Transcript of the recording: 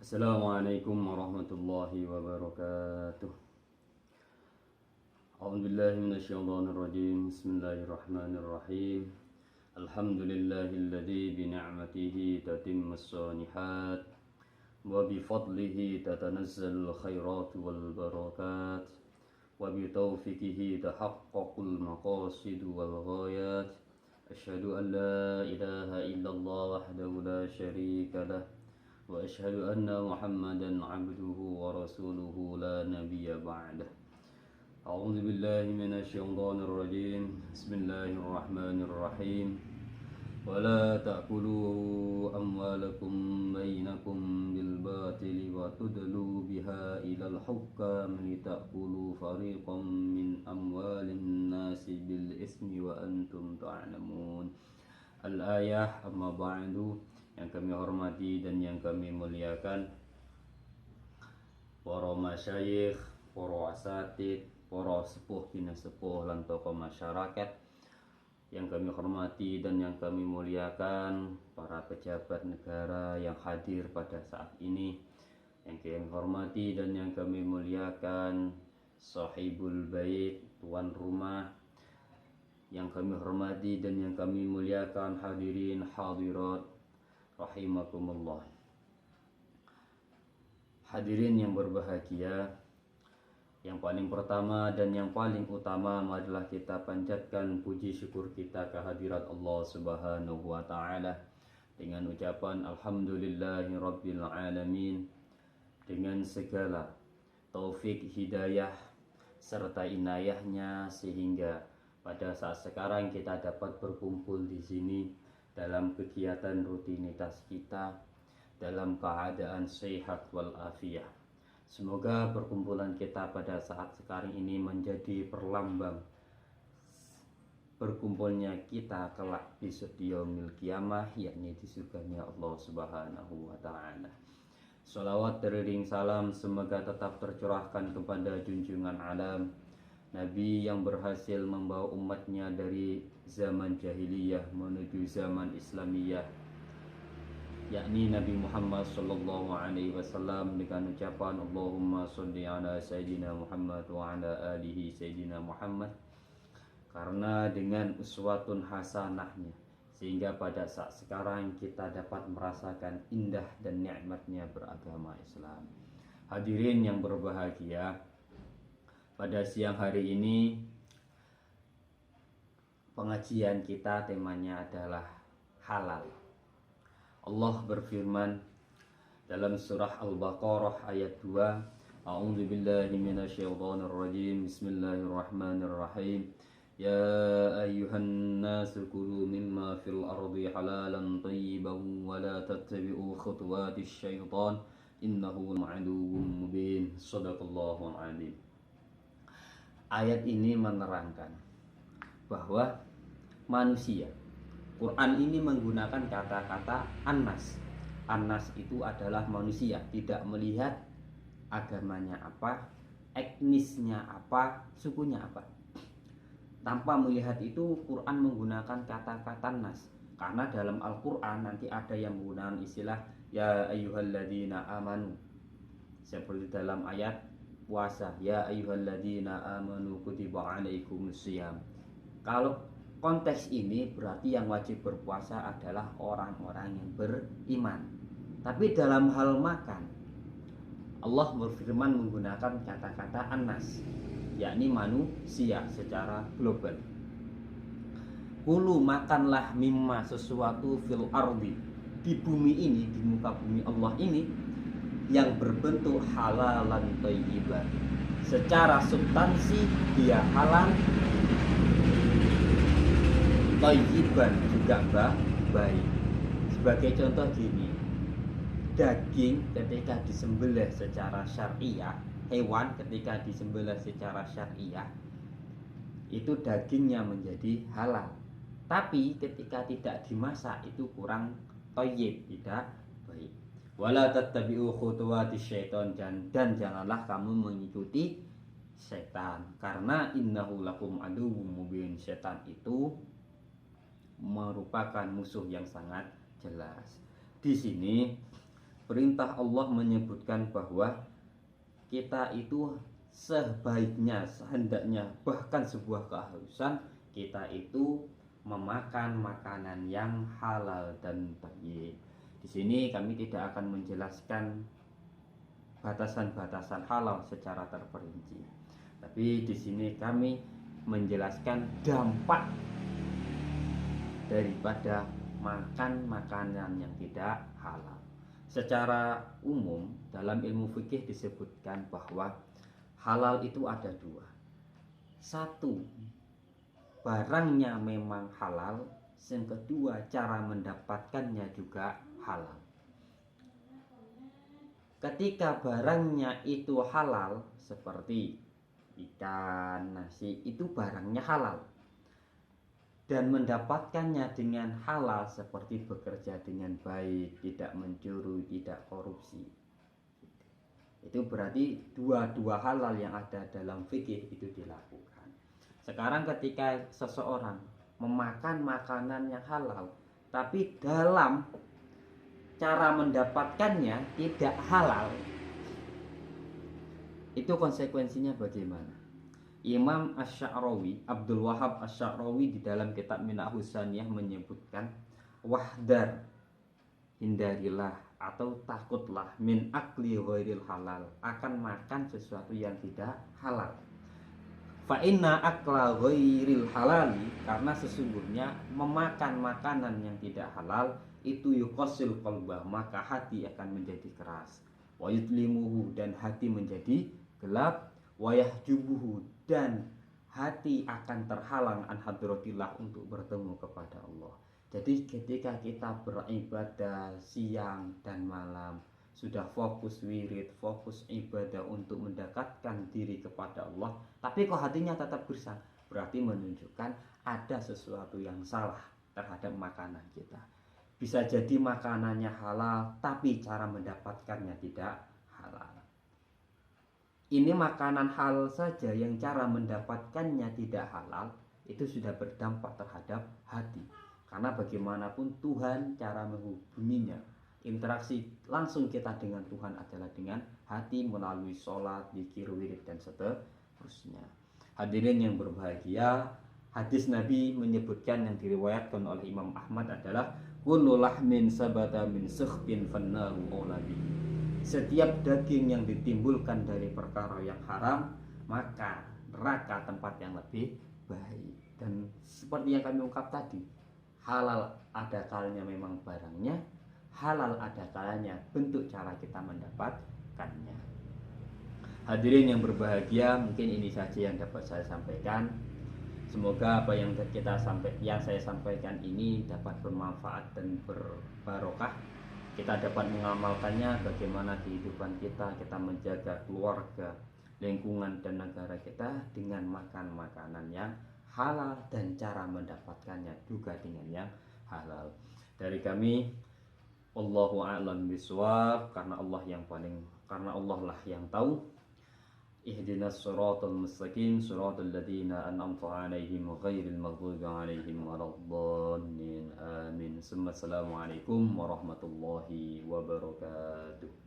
Assalamualaikum warahmatullahi wabarakatuh. A'udzubillahi minasyaitonir rajim. Bismillahirrahmanirrahim. Alhamdulillahilladzi bi ni'matihi tatimmus shalihat wa bi fadlihi tatanazzalul khairat wal barakat wa bi taufiqihi tahaqqaqul maqasid wal ghayat. Asyhadu an la ilaha illallah wahdahu la syarika lah wa asyhadu anna Muhammadan 'abduhu wa rasuluhu la nabiyya ba'dah. A'udzu billahi minasyaitonir rajim. Bismillahirrahmanirrahim. Wa la ta'kulu amwalakum bainakum bil batili wa tudlu biha ilal hukam litakulu fariqam min amwalin nasi bil ismi wa antum ta'lamun. Al-ayah. Amma ba'du. Yang kami hormati dan yang kami muliakan para masyayikh, para asatid, para sepuh bina sepuh lan tokoh masyarakat. Yang kami hormati dan yang kami muliakan para pejabat negara yang hadir pada saat ini. Yang kami hormati dan yang kami muliakan sahibul bait, tuan rumah. Yang kami hormati dan yang kami muliakan hadirin hadirat rahimakumullah. Hadirin yang berbahagia, yang paling pertama dan yang paling utama adalah kita panjatkan puji syukur kita kehadirat Allah Subhanahu wa taala dengan ucapan alhamdulillahirabbil alamin, dengan segala taufik hidayah serta inayahnya sehingga pada saat sekarang kita dapat berkumpul di sini dalam kegiatan rutinitas kita dalam keadaan sehat walafiat. Semoga perkumpulan kita pada saat sekarang ini menjadi perlambang berkumpulnya kita kelak besok di yaumil qiyamah, yakni di surganya Allah Subhanahu wa taala. Shalawat beriring salam semoga tetap tercurahkan kepada junjungan alam, Nabi yang berhasil membawa umatnya dari zaman jahiliyah menuju zaman Islamiyah, yakni Nabi Muhammad sallallahu alaihi wasallam, dengan ucapan Allahumma sholli ala sayyidina Muhammad wa ala alihi sayyidina Muhammad. Karena dengan uswatun hasanahnya sehingga pada saat sekarang kita dapat merasakan indah dan nikmatnya beragama Islam. Hadirin yang berbahagia, pada siang hari ini pengajian kita temanya adalah halal. Allah berfirman dalam surah Al-Baqarah ayat 2, A'udzu billahi minasyaitonir rajim. Bismillahirrahmanirrahim. Ya ayyuhan nasu kulu mimma fil ardi halalan thayyiban wa la tattabi'u khutuwatis syaitan innahu aduwwum mubin. Shadaqallahul adzim. Ayat ini menerangkan bahwa manusia, Quran ini menggunakan kata-kata annas. Annas itu adalah manusia, tidak melihat agamanya apa, etnisnya apa, sukunya apa. Tanpa melihat itu, Quran menggunakan kata-kata nas. Karena dalam Al-Quran nanti ada yang menggunakan istilah ya ayyuhalladzina amanu, seperti dalam ayat puasa, ya ayyuhalladzina amanu kutiba alaikumusiyam. Kalau konteks ini berarti yang wajib berpuasa adalah orang-orang yang beriman. Tapi dalam hal makan, Allah berfirman menggunakan kata-kata annas, yakni manusia secara global. Kulu, makanlah, mimma, sesuatu, fil ardi, di bumi ini, di muka bumi Allah ini, yang berbentuk halalan thayyiban. Secara substansi dia halal, thayyiban juga baik. Sebagai contoh gini, daging ketika disembelih secara syariah, hewan ketika disembelih secara syariah, itu dagingnya menjadi halal. Tapi ketika tidak dimasak itu kurang thayyib, tidak baik. Wala tattabi'u khutuwatis syaitan, dan janganlah kamu mengikuti setan, karena innahu lakum aduwwum mubin. Setan itu merupakan musuh yang sangat jelas. Di sini perintah Allah menyebutkan bahwa kita itu sebaiknya, sehendaknya, bahkan sebuah keharusan kita itu memakan makanan yang halal dan thayyib. Di sini kami tidak akan menjelaskan batasan-batasan halal secara terperinci. Tapi di sini kami menjelaskan dampak daripada makan makanan yang tidak halal. Secara umum dalam ilmu fikih disebutkan bahwa halal itu ada dua. Satu, barangnya memang halal. Yang kedua, cara mendapatkannya juga halal. Ketika barangnya itu halal, seperti ikan, nasi, itu barangnya halal, dan mendapatkannya dengan halal seperti bekerja dengan baik, tidak mencuri, tidak korupsi, itu berarti dua halal yang ada dalam fikih itu dilakukan. Sekarang ketika seseorang memakan makanan yang halal tapi dalam cara mendapatkannya tidak halal, itu konsekuensinya bagaimana? Imam Asy-Sya'rawi, Abdul Wahab Asy-Sya'rawi di dalam kitab Minahus Saniyah menyebutkan, wahdar, hindarilah atau takutlah min akli ghairil halal, akan makan sesuatu yang tidak halal. Fa inna akla ghairil halali, karena sesungguhnya memakan makanan yang tidak halal itu yuqasil qalbah, maka hati akan menjadi keras, wa yutlimuhu, dan hati menjadi gelap, wa yahjubuhu, dan hati akan terhalang an hadratillah, untuk bertemu kepada Allah. Jadi ketika kita beribadah siang dan malam, sudah fokus wirid, fokus ibadah untuk mendekatkan diri kepada Allah, tapi kok hatinya tetap gersang, berarti menunjukkan ada sesuatu yang salah terhadap makanan kita. Bisa jadi makanannya halal, tapi cara mendapatkannya tidak halal. Ini makanan halal saja yang cara mendapatkannya tidak halal, itu sudah berdampak terhadap hati. Karena bagaimanapun Tuhan, cara menghubunginya, interaksi langsung kita dengan Tuhan adalah dengan hati, melalui sholat, zikir, wirid, dan seterusnya. Hadirin yang berbahagia, hadis Nabi menyebutkan yang diriwayatkan oleh Imam Ahmad adalah kullu lahmin sabata min sukhtin fannaru aula bihi. Setiap daging yang ditimbulkan dari perkara yang haram, maka neraka tempat yang lebih baik. Dan seperti yang kami ungkap tadi, halal ada kalanya memang barangnya, halal ada kalanya bentuk cara kita mendapatkannya. Hadirin yang berbahagia, mungkin ini saja yang dapat saya sampaikan. Semoga apa yang saya sampaikan ini dapat bermanfaat dan berbarokah. Kita dapat mengamalkannya bagaimana kehidupan kita menjaga keluarga, lingkungan, dan negara kita dengan makan makanan yang halal, dan cara mendapatkannya juga dengan yang halal. Dari kami, Allahu a'lam bishawab, karena Allah lah yang tahu. Ihdinas siratal mustaqim, siratal ladzina an'amta 'alaihim ghairil maghdubi 'alaihim waladdallin. Amin. Assalamualaikum warahmatullahi wabarakatuh.